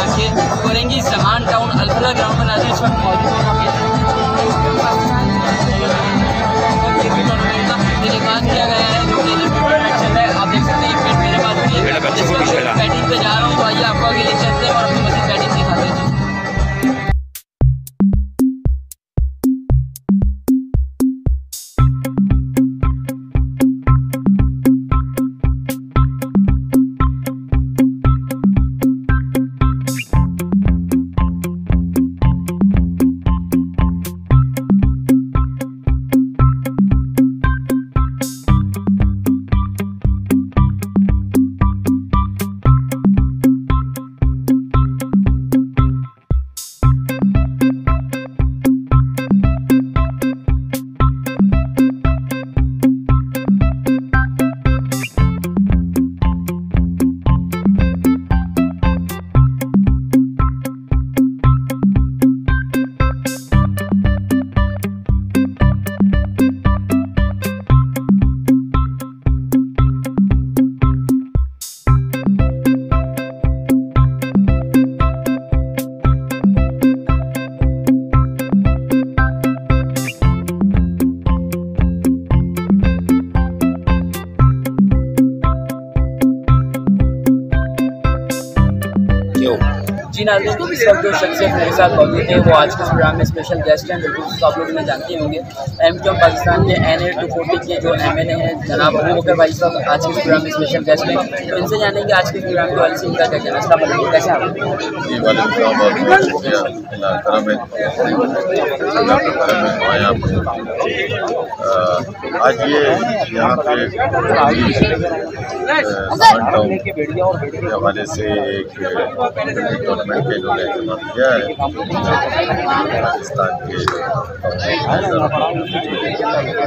जाके कोरेंगी समान town Alfalah ground में नाज़रीन इस वक्त मौजूद है। बात किया गया है जो कि चल रहा है, आप देख सकते हैं मेरे पास बैटिंग पे जा रहा हूँ, तो आइए आपको आगे ले चलते हैं और अपनी मजीद बैटिंग दिखाते हैं। जी नाज़रीन, इस वक्त जो शख्सियत मेरे साथ मौजूद है वो आज के प्रोग्राम में स्पेशल गेस्ट हैं। बिल्कुल आप लोग इन्हें जानते होंगे, एमक्यूएम पाकिस्तान के NA-240 के जो MNA हैं जनाब अबू बकर भाई साहब आज के प्रोग्राम में स्पेशल गेस्ट हैं। तो इनसे जानेंगे आज के प्रोग्राम के वाले से इनका क्या कहना है। अस्सलाम वालेकुम, कैसे आप? आज ये यहाँ पे के हवाले से एक टूर्नामेंट का इन्होंने एहतमाम किया है। पाकिस्तान के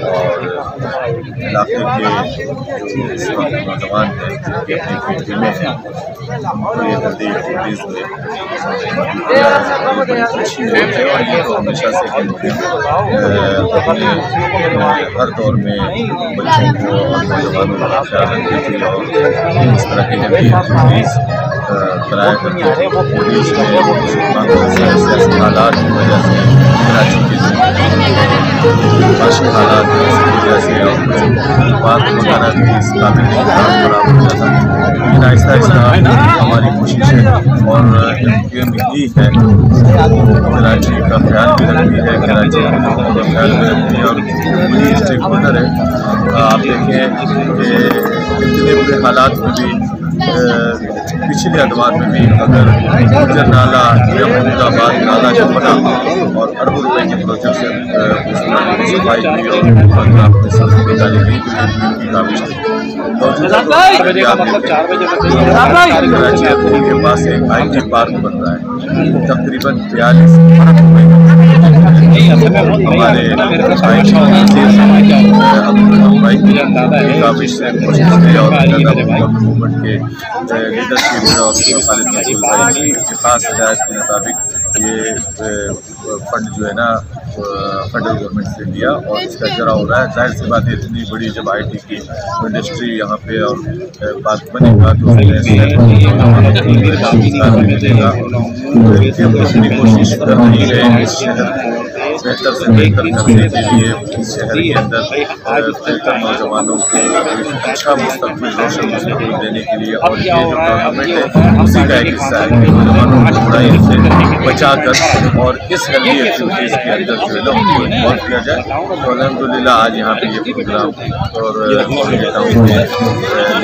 और इलाके के इस वक्त नौजवान हैं जिनकी अपनी टीमें हैं, उनको ये जल्दी एक्टिविटीज़ में खुशी होती है। और ये तो हमेशा से हर दौर में बच्चों को और नौजवानों का ख्याल रखती थी और इस तरह की एक्टिविटीज़ कराया करते थे। पुलिस में सियासी हालात की वजह से कराची की माशी हालात की वजह से और बात वगैरह भी इस काबिल खराब हो जाता। लेकिन आहिस्ता आहिस्ता हमारी कोशिश है और एमक्यूएम ही है कराची का ख्याल भी रखती है, कराची के लोगों का ख्याल भी रखती है और बड़ी स्टेक होल्डर है। आप देखें कि इतने बुरे हालात में भी पिछले अदवार में भी अगर गुजर नाला या महमूदाबाद नाला जो बना और अरबों रुपए के प्रोजेक्ट से उस नाले की सफाई हुई और अपने सामने निकाली गई की काबिश थी। कराची के पास एक IT पार्क बन रहा है, तकरीबन 42 अरब रुपए हमारे काबिश से कोशिश की और गवर्नमेंट के लीडरशिप और खालिद मसूद भाई की खास हिदायत के मुताबिक ये फंड जो है ना फेडरल गवर्नमेंट से लिया और इसका जरा हो रहा है। जाहिर सी बात है इतनी बड़ी जब IT की इंडस्ट्री यहाँ पे और बात बनेगा तो मिलेगा। अपनी कोशिश कर रही है इस शहर बेहतर से बेहतर करने के लिए इस शहर के अंदर बेहतर नौजवानों को अच्छा मुस्तकबिल, रोशन मुस्तकबिल देने के लिए। और ये जो टूर्नामेंट है उसी का एक हिस्सा है कि नौजवानों को बुराई से बचा कर और इस हेल्दी एक्टिविटीज़ के अंदर जो है ना उनको इन्वॉल्व किया जाए। तो अल्हम्दुलिल्लाह आज यहाँ पे ये प्रोग्राम और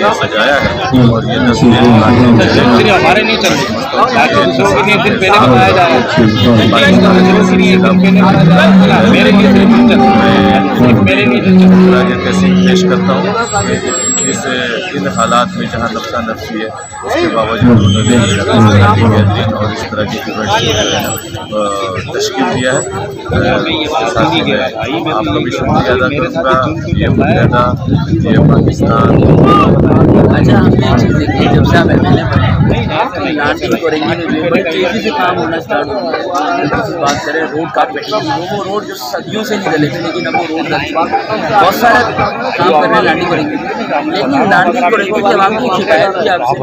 ये सजाया है और ये तस्वीरें हमारे नहीं चल रही पेश करता हूँ। इन हालात में जहाँ नफ्सा नफ्सी है उसके बावजूद उन्होंने और इस तरह की तश्कील किया है। उसके साथ ही मैं आपका भी शुक्रिया अदा करूँगा। ये मुतहदा, ये पाकिस्तान। अच्छा, हमने जब से आप MNA लांडिंग करेंगे तो जो बड़ी तेज़ी से काम होना स्टार्ट होगा। बात करें रोड कारपेटिंग की, वो रोड जो सदियों से नहीं डले थे, लेकिन अब वो रोड डल चुका। बहुत सारा काम कर रहे हैं लांडिंग करेंगे, लेकिन लांडिंग करेंगे कि आवाम की शिकायत की आपसे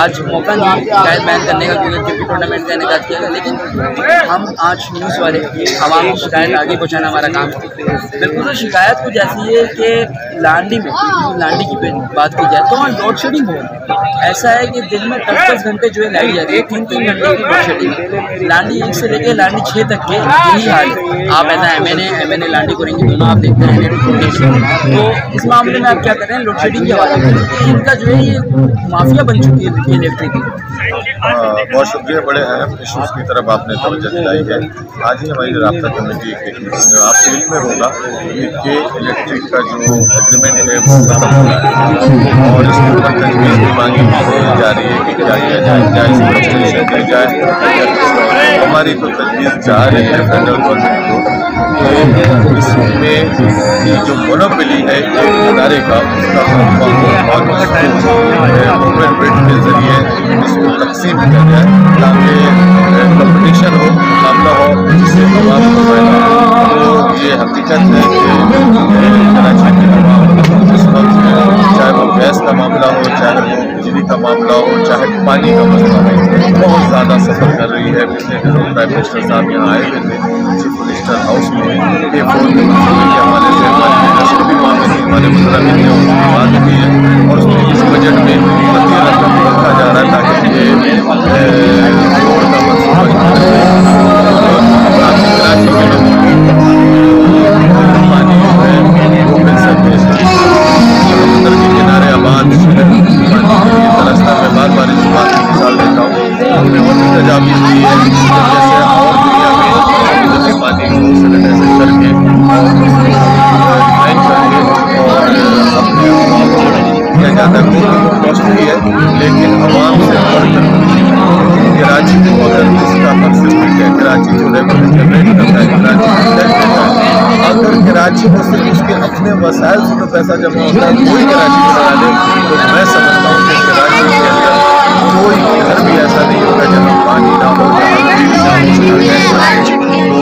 आज मौका नहीं शिकायत बयान करने का, क्योंकि क्रिकेट टूर्नामेंट का इनेकाद किया गया, लेकिन हम आज न्यूज़ वाले आवाम की शिकायत आगे पहुँचाना हमारा काम है। बिल्कुल तो शिकायत कुछ ऐसी है कि लांडी में, लांडी की बात की जाए तो वहाँ लोड शेडिंग हो, ऐसा है कि दिन में 10-10 घंटे जो है लाइट जाती है, 3-3 घंटे की लोड शेडिंग। लांडी 1 से लेकर लांडी 6 तक है, यही हाल है। आप ऐसा एमएनए लांडी करेंगे दोनों आप देखते हैं। तो इस मामले में आप क्या कर रहे हैं, लोड शेडिंग की आवाज़ इनका जो है ये माफिया बन चुकी है इलेक्ट्रिक की। बहुत शुक्रिया, बड़े अहम इशूज़ की तरफ आपने तवज्जो दिलाई है। आज ही हमारी राब्ता कमेटी एक आप फील्ड में होगा कि इलेक्ट्रिक का जो एग्रीमेंट है वो खत्म हो रहा है और इसके ऊपर तजवीज़ भी मांगी जा रही है कि क्या किया जाए, क्या इसमें एक्सटेंशन दी जाए। हमारी तो तजवीज़ जा रही है फेडरल गवर्नमेंट को, इसमें जो मोनोपोली है एक इदारे का, उसका ओपन बिड के जरिए इसको तकसीम किया जाए ताकि कंपटीशन हो, मुकाबला हो, जिससे आवाम को फायदा हो। तो ये हकीकत है कि कराची की आवाम इस वक्त चाहे वो गैस का मामला हो, चाहे वो बिजली का मामला हो, चाहे पानी का मसला हो, बहुत ज़्यादा सफ़र कर रही है। पिछले दिनों प्राइम मिनिस्टर साहब यहाँ आए हुए थे चीफ मिनिस्टर हाउस में, ये फोन के हवाले से हमारे लीडर्स भी वहाँ पर हमारे मुद्रा भी थे, उसकी बात भी है और उसमें इस बजट में बड़ी रकम रखा जा रहा है ताकि ये रोड का मनसूबा कराची के लोगों को पानी है वो मिल सके। समुद्र के किनारे आबाद पानी के लिए तरसता, मैं बार बार इस बात की मिसाल देता हूँ। हमने और भी तजावीज़ दी है जैसे और दुनिया में पानी को सैनिटाइज करके रिफाइन करके और अपने किया जाता है। वो कॉस्टली है, लेकिन आवाम से बढ़कर कराची को अगर इसका परसेंटेज है, कराची जो रेवेन्यू जनरेट करता है, कराची अगर कराची को सिर्फ उसके अपने वसाइल से पैसा जमा होता है, कोई कराची को बना ले, तो मैं समझता हूँ कि कराची के अंदर कोई घर भी ऐसा नहीं होगा जहाँ पानी ना हो, जहाँ बिजली ना हो।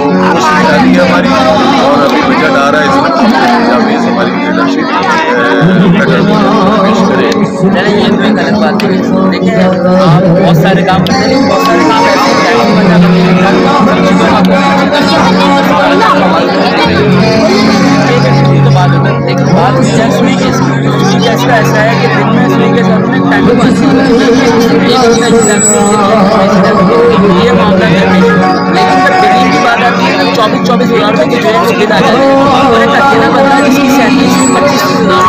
तो कोशिश जारी है हमारी और अभी बजट आ रहा है, इसमें तजावीज़ हमारी लीडरशिप पेश करें। ये तो एक गलत बात है। देखिए आप बहुत सारे काम करते हैं, बहुत सारे काम ऐसे तो बात होता है, लेकिन बात सुई गैस का ऐसा है कि दिन में सुई गैस में टाइम ये मामला है। लेकिन जब बिजली की बात आती है तो 24,000 रुपये की जो है बिल आ जाते हैं और एक अकेला बंदा जिसकी सैलरी 25,000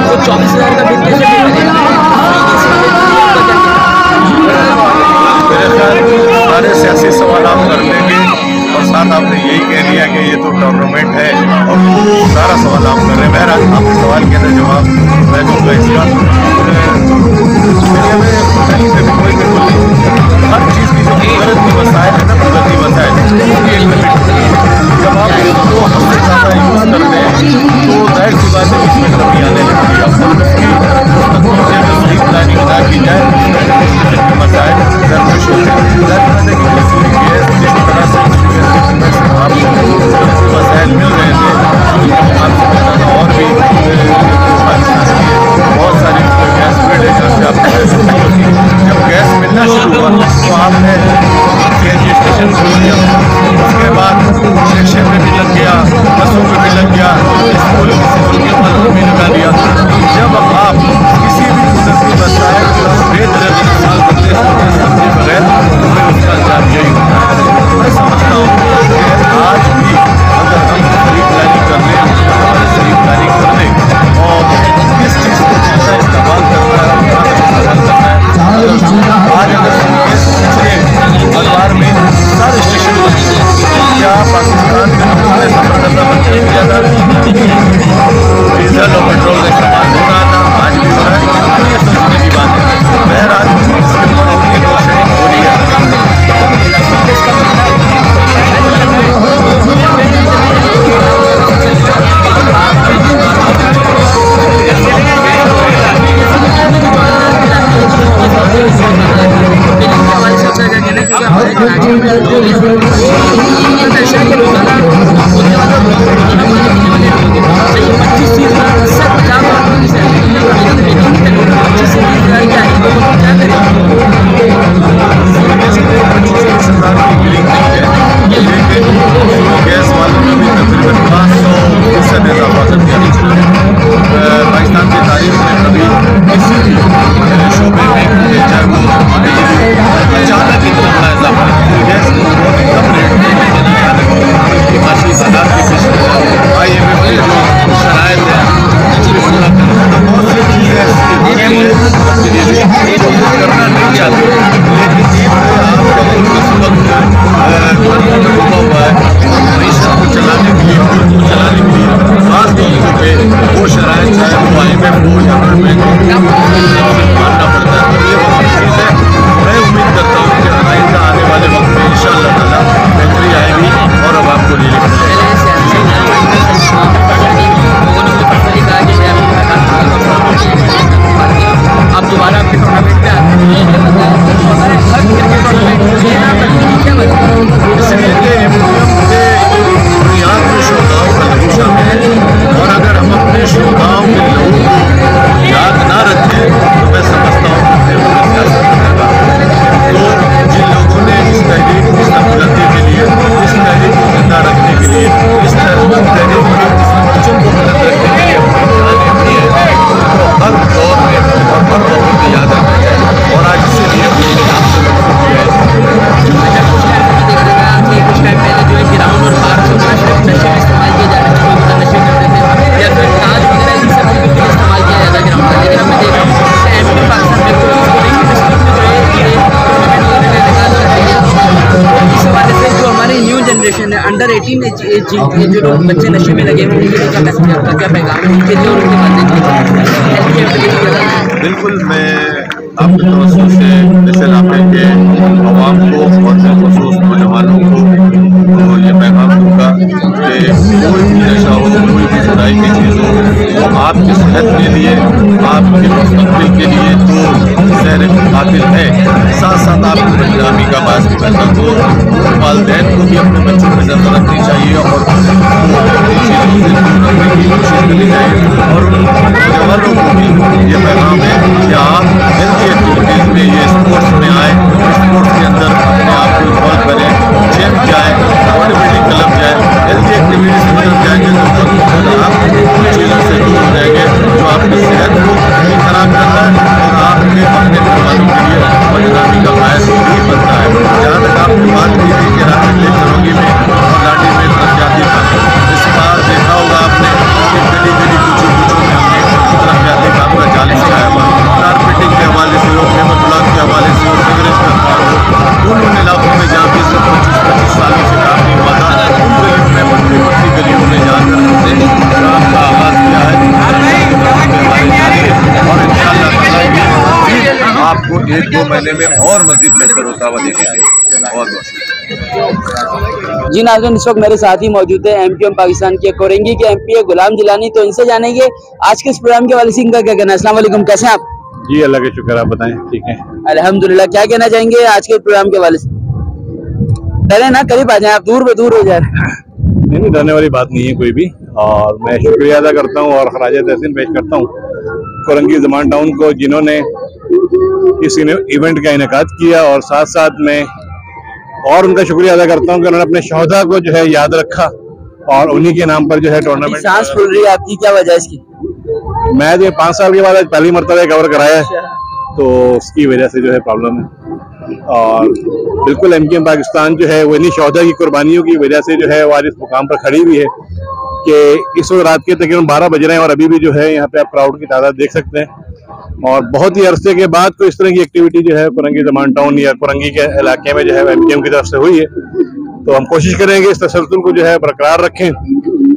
तो 24,000 का बिल कैसे मिलेगा? मेरे ख्याल सारे सियासी सवाल आप कर लेंगे और साथ आपने यही कह दिया कि ये तो टूर्नामेंट है और सारा सवाल आप कर रहे हैं। बहरहाल आपके सवाल के अंदर जवाब मैं दूँगा इसका। दुनिया में से भी कोई हर चीज़ की जो कुदरती वसाइल है ना, कुदरती वसाइल उसकी एक लिमिट जब आप इसको हमसे ज़्यादा यूज़ करते हैं तो जाहिर सी बात है इसमें कमी आने लगती है। अब उसकी सही प्लानिंग ना की जाए, मसाइल दरपेश होते हैं। जिस तरह से आपको मसाइल मिल रहे थे आपसे और भी बहुत सारी गैस मिल है जहाँ से आपको जब गैस मिलना शुरू हुआ तो आपने CNG स्टेशन खोल दिया, उसके बाद रिक्शे में भी लग गया, बसों में भी लग गया, स्कूलों में भी लगा दिया। जब आप किसी भी कुदरती वसाइल बेहतर इस्तेमाल करते हैं समझे बगैर तो फिर उसका अंजाम यही होता है। मैं समझता हूँ कि आज भी अगर हम सही प्लानिंग कर लें, हमारे सही प्लानिंग कर लें और किस चीज़ को कैसा इस्तेमाल करना है, इस्तेमाल करना है। आज अगर पिछले अखबार में सारे स्टेशन क्या पाकिस्तान में हमारे सफर करना बंद कर दिया था, डीजल और पेट्रोल का इस्तेमाल हो रहा था। गैस वालों ने भी तकरीबन 500% इजाफा कर दिया। पाकिस्तान की तारीख में कभी किसी भी शोबे में चाहे वो अचानक इतना बड़ा इजाफा गैस बहुत ही कम रेट में माशी हालात की IMF की जो शराइत है बहुत सी चीज़ें करना नहीं चाहते, लेकिन इस वक्त मीशत को चलाने के लिए खास तौर पे वो शराइत चाहे वो IMF हो या वर्ल्ड बैंक मानना पड़ता है। तो ये बहुत चीज़ है। मैं उम्मीद करता हूँ कि आइंदा आने वाले वक्त में इंशाअल्लाह ताला बेहतरी आएगी और अब आपको ले अब दोबारा अपने टूर्नामेंट में आते बुनियाद में श्रोताओं का लहू शामिल है, और अगर हम अपने श्रोताओं के लहू को याद ना रखें तो मैं समझता हूँ कि सियासत करेगा। तो जिन लोगों ने इस तहरीक की बुलंदी के लिए, इस तहरीक को जिंदा रखने के लिए, इस तहरीक के बच्चों को बुलंद रखने के लिए हर दौर में और हर दौर में याद रखा जाए। और आज इसीलिए कुछ टाइम पहले जो है ग्राउंड और पार्क में नशे इस्तेमाल किए जा रहे थे, नशे करते थे या फिर ताज वगैरह इन सब इस्तेमाल किया जाता है ग्राउंड का। लेकिन हमें देख रहा हूँ MP पाकिस्तान में इस हवाले से जो हमारी न्यू जनरेशन है, अंडर 18 एज के जो लोग बच्चे नशे में लगे हुए उनके लिए क्या मैसेज आपका, क्या पैगाम है उनके लिए और उनके वालिदैन? बिल्कुल, मैं आपके तवज्जो से इस इलाके के अवाम को और बिलखुसूस नौजवानों को तो ये पैगाम दूँगा कि कोई भी नशा हो, कोई भी बुराई की चीज़ हो, तो आपकी सेहत के लिए, आपके मुस्तक़बिल के लिए तो ज़हर कातिल है, साथ साथ आपकी बदनामी का बायस भी बनता। तो वालिदैन को भी अपने बच्चों पर नज़र रखनी चाहिए और चीज़ों से दूर रखने की कोशिश करनी चाहिए। और उन नौजवानों को भी ये पैगाम है कि आप हेल्थी एक्टिविटीज़ में, ये स्पोर्ट्स में आए, स्पोर्ट्स के अंदर अपने आप को इन्वॉल्व करें, जिम जाए, बॉडी बिल्डिंग क्लब जाए, हेल्थी एक्टिविटीज़ की तरफ जाएंगे तो आप उन चीज़ों से दूर रहेंगे जो आपकी सेहत को खराब करता है और आपके अपने घरवालों के लिए बदनामी का बायस भी बनता है। जहाँ तक आपने बात की थी कि राजस्थान करोगी में और लाठी में तरक्याती काम, इस बार देखा होगा आपने कि गली गली कुछ में हमने तरक्याती काम का जाल लगाया हुआ। कारपेटिंग के हवाले से हो, फेमस ब्लॉक के हवाले से हो, सिगरेट का काम हो, उन इलाकों में जहाँ 20-25 सालों से काम नहीं हुआ था, उन गलियों में पट्टी गलियों में जाकर हमने काम का आगाज़ किया है और इंशाअल्लाह आपको 1-2 महीने में और मज़ीद बेहतर होता हुआ देखेंगे। बहुत जी नाज़रीन, इस वक्त मेरे साथ ही मौजूद है MQM पाकिस्तान के कोरंगी के MP है गुलाम जिलानी। तो इनसे जानेंगे आज के इस प्रोग्राम के हवाले से इनका क्या कहना है। अस्सलाम वालेकुम, कैसे हैं आप? जी अल्लाह के शुक्र, आप बताएं। ठीक है अल्हम्दुलिल्लाह। क्या कहना चाहेंगे आज के प्रोग्राम के हवाले से? डरे ना, करीब आ जाए, आप दूर पे दूर हो जाए। नहीं, डरने वाली बात नहीं है कोई भी, और मैं शुक्रिया अदा करता हूँ और खराज तहसीन पेश करता हूँ कोरंगी ज़मान टाउन को, जिन्होंने इस इवेंट का इनेकाद किया, और साथ साथ में और उनका शुक्रिया अदा करता हूँ कि उन्होंने अपने शोहदा को जो है याद रखा और उन्हीं के नाम पर जो है टूर्नामेंट। सांस फूल रही है आपकी, क्या वजह है इसकी? मैच ये 5 साल के बाद आज पहली मरतबा कवर कराया है, तो उसकी वजह से जो है प्रॉब्लम है। और बिल्कुल MQM पाकिस्तान जो है वो इन्हीं शोहदा की कुर्बानियों की वजह से जो है वो आज इस मुकाम पर खड़ी हुई है कि इस वक्त रात के तकरीबन 12 बज रहे हैं और अभी भी जो है यहाँ पे आप क्राउड की तादाद देख सकते हैं। और बहुत ही अरसे के बाद कोई इस तरह की एक्टिविटी जो है कोरंगी ज़मान टाउन या कोरंगी के इलाके में जो है MQM की तरफ से हुई है। तो हम कोशिश करेंगे इस तसलसल को जो है बरकरार रखें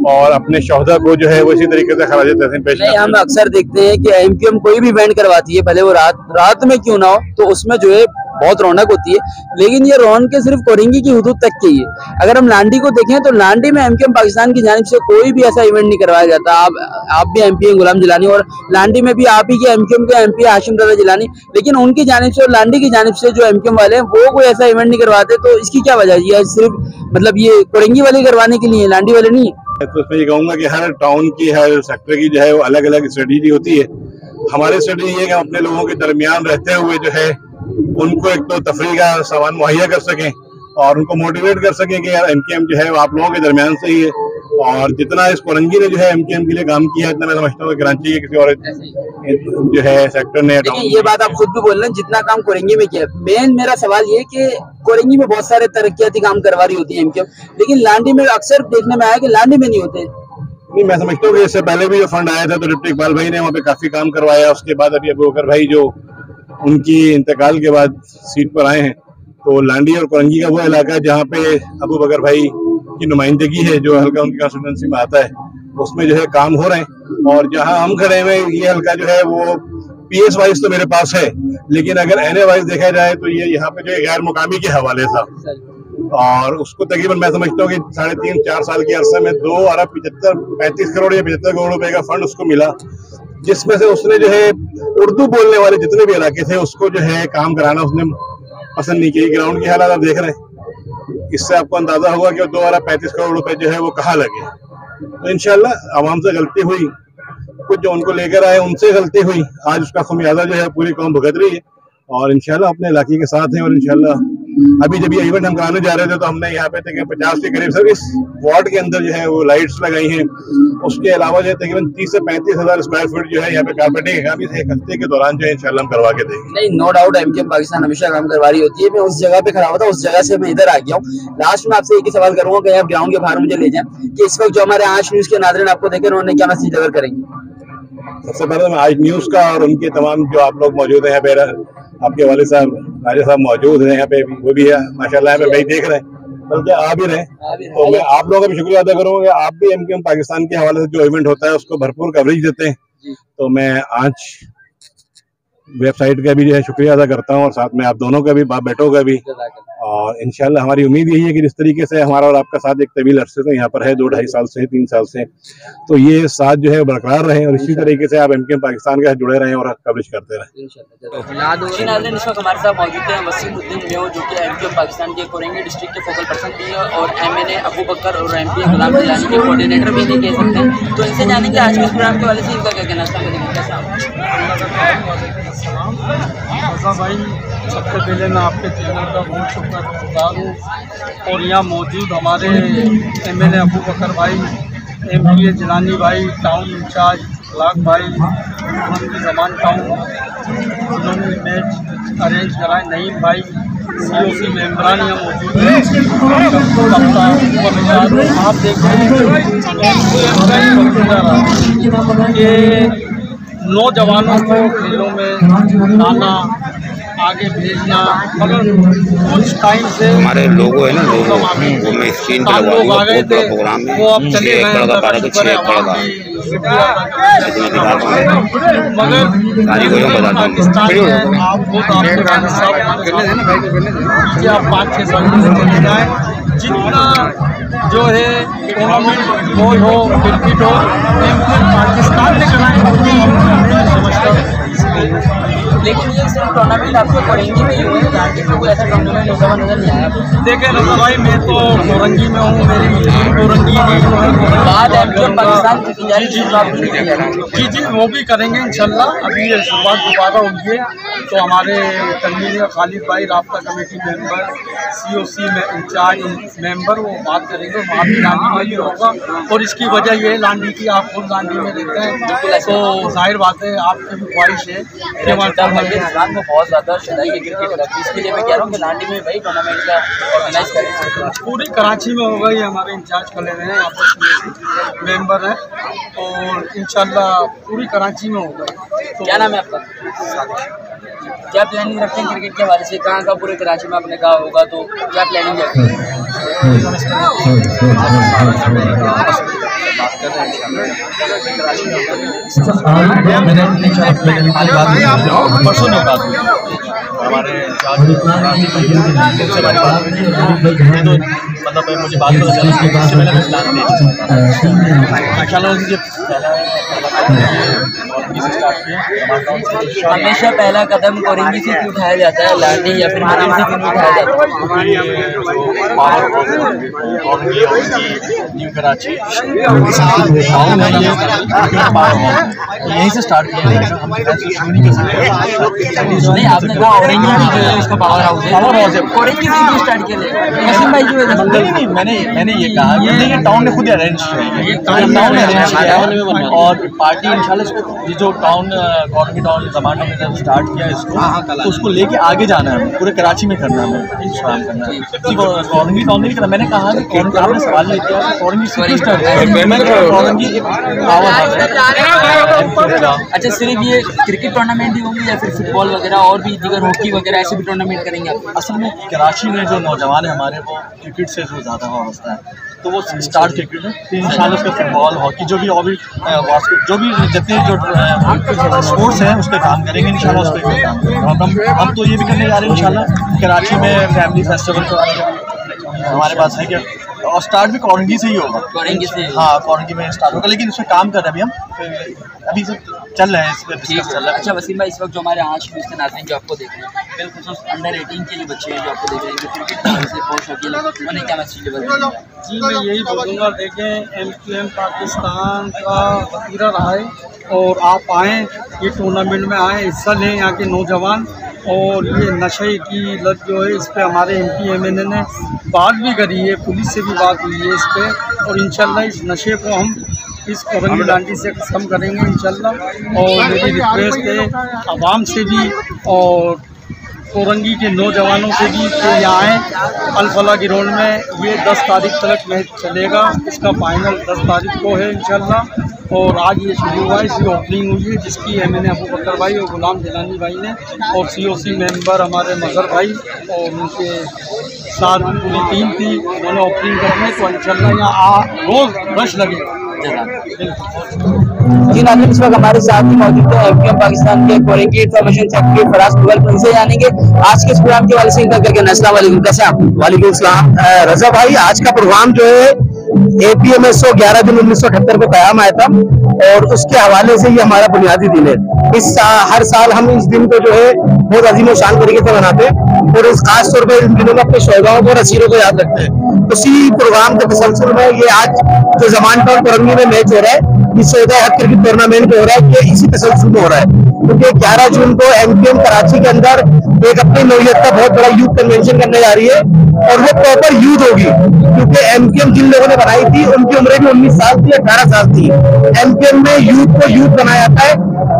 और अपने शोहदा को जो है वो इसी तरीके से खराज तहसीन पेश करें। हम अक्सर देखते हैं कि MQM कोई भी इवेंट करवाती है, भले वो रात में क्यों ना हो, तो उसमें जो है बहुत रौनक होती है, लेकिन ये रौनक सिर्फ कोरंगी की हुदूद तक की है। अगर हम लांडी को देखें तो लांडी में एमकेएम पाकिस्तान की जानिब से कोई भी ऐसा इवेंट नहीं करवाया जाता। आप भी एमपी हैं गुलाम जिलानी, और लांडी में भी आप ही के एमकेएम के एमपी हाशिम रजा जिलानी, लेकिन उनकी जानिब से और लांडी की जानिब से जो एमकेएम वाले हैं वो कोई ऐसा इवेंट नहीं करवाते। तो इसकी क्या वजह है? ये सिर्फ मतलब ये कोरंगी वाले करवाने के लिए, लांडी वाले नहीं है। तो मैं ये कहूँगा कि हर टाउन की, हर सेक्टर की जो है वो अलग अलग स्ट्रेटेजी होती है। हमारी स्ट्रेटेजी ये है कि हम अपने लोगों के दरमियान रहते हुए जो है उनको एक तो तफरीह का सामान मुहैया कर सकें और उनको मोटिवेट कर सकें कि यार एमकेएम जो है वो आप लोगों के दरमियान से ही है। और जितना इस कोरंगी ने जो है एमकेएम के लिए काम किया है, इतना मैं समझता हूँ कराची के किसी और जो है सेक्टर ने। ये बात आप खुद भी बोल रहे हैं, जितना काम कोरंगी में किया। मेन मेरा सवाल ये कि कोरंगी में बहुत सारे तरक्याती काम करवा रही होती है एमकेएम, लेकिन लांडी में अक्सर देखने में आया कि लांडी में नहीं होते। नहीं, मैं समझता हूँ कि इससे पहले भी जो फंड आया था तो डिप्टी इकबाल भाई ने वहाँ पे काफी काम करवाया। उसके बाद अभी अबू बकर भाई जो उनकी इंतकाल के बाद सीट पर आए हैं, तो लांडी और कोरंगी का वो इलाका जहाँ पे अबू बकर भाई की नुमाइंदगी है, जो हल्का उनकी कॉन्स्टिट्यूंसी में आता है, उसमें जो है काम हो रहे हैं। और जहाँ हम खड़े हुए ये हल्का जो है वो पीएस वाइज तो मेरे पास है, लेकिन अगर एनए वाइज देखा जाए तो ये यहाँ पे जो है गैर मुकामी के हवाले था। और उसको तकरीबन मैं समझता हूँ कि 3.5-4 साल के अरसे में 2 अरब 35 करोड़ या 75 करोड़ रुपए का फंड उसको मिला, जिसमें से उसने जो है उर्दू बोलने वाले जितने भी इलाके थे उसको जो है काम कराना उसने पसंद नहीं किया। ग्राउंड की हालात आप देख रहे हैं, इससे आपको अंदाजा होगा कि 2 अरब 35 करोड़ रुपए जो है वो कहाँ लगे। तो इंशाल्लाह आवाम से गलती हुई, कुछ जो उनको लेकर आए उनसे गलती हुई, आज उसका खमियाजा जो है पूरी कौम भुगत रही है। और इंशाल्लाह अपने इलाके के साथ हैं। और इंशाल्लाह अभी जब ये इवेंट हम कराने जा रहे थे तो हमने यहाँ पे तकरीबन 50 के करीब सर इस वार्ड के अंदर जो है वो लाइट्स लगाई हैं। उसके अलावा जो है तकरीबन 30 से 35 हजार स्क्वायर फीट जो है यहाँ पे कारपेटिंग का काम इस एक हफ्ते के दौरान जो है इंशाल्लाह हम करवा के देंगे। नहीं, नो डाउट एमकेएम पाकिस्तान हमेशा काम करवा रही होती है। मैं उस जगह पे खड़ा हुआ था, उस जगह से मैं इधर आ गया हूँ। लास्ट में आपसे एक ही सवाल करूंगा कि आप ग्राउंड के बाहर मुझे ले जाएं कि इस वक्त जो हमारे आज न्यूज के नाज़रीन आपको देखें उन्होंने क्या मैसेज डिलीवर करेंगे। सबसे पहले मैं आज न्यूज का और उनके तमाम जो आप लोग मौजूद हैं यहाँ पे, आपके वाले साहब राजा साहब मौजूद हैं यहाँ पे, वो भी है माशाल्लाह यहाँ पे भाई देख रहे हैं, बल्कि आ भी रहे हैं। तो मैं आप लोगों का भी शुक्रिया अदा करूंगा कि आप भी एमकेएम पाकिस्तान के हवाले से जो इवेंट होता है उसको भरपूर कवरेज देते हैं। तो मैं आज वेबसाइट का भी जो है शुक्रिया अदा करता हूँ और साथ में आप दोनों का भी, बाप बेटों का भी। और इंशाल्लाह हमारी उम्मीद यही है कि जिस तरीके से हमारा और आपका साथ एक तवील अरसे से यहाँ पर है, 2-2.5 साल से 3 साल से, तो ये साथ जो है बरकरार रहे और इसी तरीके से आप एमकेएम पाकिस्तान के साथ जुड़े रहें और कवरेज करते रहें। इस वक्त हमारे साथ मौजूद है वसीमुद्दीन मेयो, जो कि एमकेएम पाकिस्तान के कोरंगी डिस्ट्रिक्ट के फोकल पर्सन भी है और एमएनए अबू बकर और एमपी गुलाम जिलानी के कोऑर्डिनेटर भी नहीं कह सकते। तो इनसे जानेंगे आज के इस प्रोग्राम के वाले से इनका क्या कहना है। भाई सबसे पहले मैं आपके चैनल का बहुत शुक्रगुजार हूँ और यहाँ मौजूद हमारे एमएनए अबू बकर भाई, एमपी जिलानी भाई, टाउन इंचार्ज लाख भाई, उनकी जमान टाउन उन्होंने मैच अरेंज कराए, नईम भाई सीओसी मेम्बरान यहाँ मौजूद है। आप देखें कि नौजवानों को खेलों में लाना, आगे भेजना, मगर कुछ टाइम से हमारे लोगो है ना, लोगो वो मैं स्क्रीन पर लोग आ गए थे, प्रोग्राम में वो अब चले गए, मगर आप खुद आप 5-6 साल चले जाए, जितना जो है टूर्नामेंट गोल हो, क्रिकेट हो, पाकिस्तान ने कराए। लेकिन ये सिर्फ टूर्नामेंट आपको कोरंगी में ही हुए हैं, यहाँ के कोई ऐसा टूर्नामेंट होता हुआ नजर नहीं आया। देखे रजा भाई, मैं तो कोरंगी में हूँ, मेरी कोरंगी बात एमकेएम पाकिस्तान की जी वो भी करेंगे इंशाल्लाह। अभी ये शुरुआत दोबारा हुई है तो हमारे कन्वीनर खालिद भाई, राब्ता कमेटी मेंबर, सीओसी में इंचार्ज मेंबर, वो बात करेंगे। वहाँ भी लांडी में भी होगा और इसकी वजह ये है लांडी की, आप खुद लांडी में रहते हैं तो जाहिर बात है आपकी भी ख्वाहिश है कि वहाँ में बहुत ज़्यादा शुदाई है क्रिकेट का, इसके लिए मैं कह रहा हूँ कि लांडी में भाई टूर्नामेंट का ऑर्गेनाइज करें। पूरी कराची में होगा, ये हमारे इंचार्ज खड़े हुए हैं, आपस में मेंबर हैं और इंशाल्लाह पूरी कराची में होगा। तो क्या नाम है आपका? क्या प्लानिंग रखते हैं क्रिकेट के हवाले से? कहाँ का पूरे कराची में आपने कहा होगा, तो क्या प्लानिंग है? हमारे इंचार्ज से हमारी बात हुई थी, तो मतलब मुझे बात पता चला कि इससे पहले मैं प्लान नहीं हमेशा पहला कदम कोरंगी से क्यों उठाया जाता है, लाठी या फिर मरीज से क्यों उठाया जाता है? न्यू कराची यहीं से स्टार्ट किया, नहीं आपने कहा औरंगी की जो है उसका पावर हाउस है, कोरंगी से क्यों स्टार्ट किया? वसीम भाई की वजह से नहीं, मैंने ये कहा कि ये टाउन ने खुद अरेंज किया और पार्टी इंशाल्लाह इसको ये जो टाउन कोरंगी टाउन जमाना में जब स्टार्ट किया इसको तो उसको लेके आगे जाना है, पूरे कराची में करना है, काम करना है। कोरंगी टाउन नहीं करना, मैंने कहा कि आपने सवाल लेके आया कोरंगी से क्यों स्टार्ट किया, कोरंगी एक पावर हाउस है। अच्छा, सिर्फ ये क्रिकेट टूर्नामेंट ही होंगे या फिर फुटबॉल वगैरह और भी दीगर हॉकी वगैरह ऐसे भी टूर्नामेंट करेंगे आप? असल में कराची में जो नौजवान है हमारे वो क्रिकेट से जो ज़्यादा वाबस्ता है, तो वो स्टार क्रिकेट है, तो इंशाल्लाह उसका फुटबॉल हॉकी जो भी और भी जो भी जितने जो स्पोर्ट्स हैं उस पर काम करेंगे इंशाल्लाह, उस पर काम करेंगे। हम तो ये भी करने जा रहे हैं इंशाल्लाह कराची में फैमिली फेस्टिवल हमारे पास है क्या, और स्टार्ट भी कोरंगी से ही होगा, कोरंगी से? हाँ, कोरंगी में स्टार्ट होगा, लेकिन इसमें काम कर रहे हैं अभी हम, अभी सब चल रहे हैं इस पर डिस्कस चल रहा है। अच्छा वसीम भाई, इस वक्त जो हमारे आज के नाज़रीन जो आपको देख रहे हैं, बिल्कुल अंडर 18 के जो बच्चे हैं जो आपको देख रहे हैं, जो क्रिकेट से बहुत शौकीन है, उन्हें क्या मैसेज देंगे? जी मैं यही बोलूँगा, देखें MQM पाकिस्तान का वतीरा रहा है और आप आएँ, ये टूर्नामेंट में आएँ, हिस्सा लें यहाँ के नौजवान। और ये नशे की लत जो है इस पर हमारे MP MNA ने बात भी करी है, पुलिस से भी बात हुई है इस पर, और इंशाल्लाह इस नशे को हम इस कोरंगी लाठी से खत्म करेंगे इंशाल्लाह। और मेरी रिक्वेस्ट है आवाम से भी और कोरंगी के नौजवानों से भी कि यहाँ आएँ, अल-फलाह ग्राउंड में ये 10 तारीख तक मैच चलेगा, इसका फाइनल 10 तारीख को है इंशाल्लाह। और आज ये शुरू हुआ है, इसकी ओपनिंग हुई है जिसकी MNA अबू बकर भाई और गुलाम जिलानी भाई ने, और COC मेंबर हमारे मजहर भाई और उनके साथ पूरी टीम थी, उन्होंने ओपनिंग करनी है, तो इंशाल्लाह यहाँ रोज़ रश लगेगा। जी नाज़रीन, इस वक्त हमारे साथ ही मौजूद है MQM पाकिस्तान के कोरंगी इंफॉर्मेशन सेक्रेटरी फराज मुगल, उनसे जानेंगे आज के इस प्रोग्राम के वाले से इनका करके। अस्सलाम वालेकुम, कैसे आप? वालेकुम सलाम। रजा भाई, आज का प्रोग्राम जो है APMSO 11 जून 1978 को कायम आया था और उसके हवाले से ये हमारा बुनियादी दिन है। हर साल हम इस दिन को जो है बहुत अजीम और शान तरीके से मनाते हैं और इस खास तौर पर इन दिनों में अपने शोधाओं को और असीरों को याद रखते हैं। उसी प्रोग्राम के तसलसल में ये आज जो जमान टाउन कोरंगी में मैच हो रहा है, इस सौदा हक क्रिकेट टूर्नामेंट हो रहा है, ये इसी तसलसल में हो रहा है, क्योंकि 11 जून को MQM कराची के अंदर एक अपनी नौयत का बहुत बड़ा यूथ कन्वेंशन करने जा रही है और वो प्रॉपर यूथ होगी, क्योंकि MQM जिन लोगों ने बनाई थी उनकी उम्र भी 19 साल थी, 18 साल थी। MQM में यूथ को यूथ बनाया जाता है,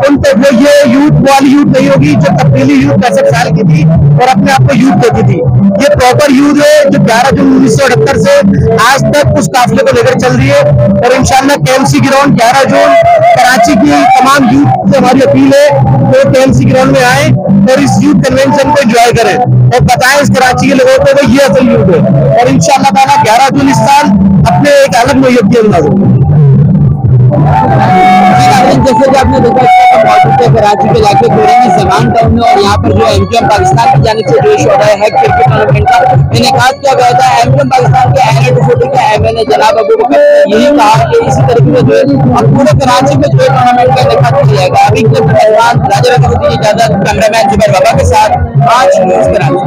उन तक वो ये यूथ वाली यूथ नहीं होगी जो तब्दीली यूथ 65 साल की थी और अपने आप को यूथ देती थी। ये प्रॉपर यूथ है जो 11 जून 1978 से आज तक उस काफिले को लेकर चल रही है और इंशाल्लाह KMC ग्राउंड 11 जून कराची की तमाम यूथ से हमारी अपील है तो KMC ग्राउंड में आए और इस यूथ कन्वेंशन को एंजॉय करें और बताएं इस कराची के लोगों को ये असल यूथ है और इंशाल्लाह ताला 11 जून इस साल अपने एक अलग नौयत की अंदाज होगा। जैसे कि आपने देखा मौजूद है कराची के इलाके कोरंगी जमान टाउन में और यहाँ पर जो MQM पाकिस्तान की जानिब से पेश हो रहा है क्रिकेट टूर्नामेंट का इनेकाद किया गया था। MQM पाकिस्तान के NA 240 के MNA जनाब अबू बकर यही कहा कि इसी तरीके से जो है अब पूरे कराची में जो टूर्नामेंट का इनेकाद किया जाएगा। अभी राजा रखी इजाजत, कैमरामैन जुबैर बाबा के साथ आज न्यूज़ कराची।